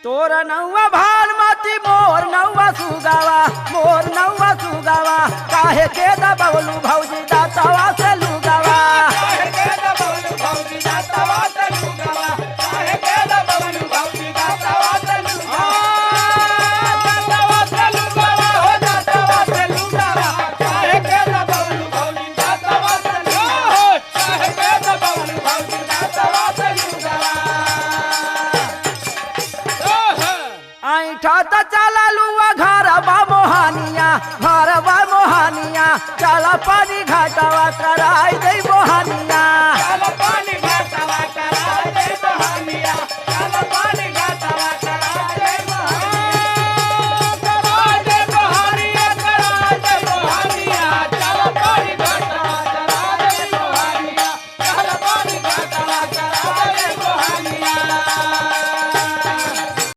तोर नौवा भानमती मोर नौवा सुगावा काहे के दबवलू भौजी दातवा से लुगावा काहे के दबवलू भौजी दातवा से लुगावा काहे के दबवलू भौजी दातवा से लुगावा दातवा से लुगावा हो दातवा से लुगावा काहे के दबवलू भौजी दातवा से लुगावा काहे के दबवलू भौजी दातवा से लुगावा ऐठा त चललुआ घर बा मोहानिया चल पानी घाटवा कराई दे मोहानिया चल पानी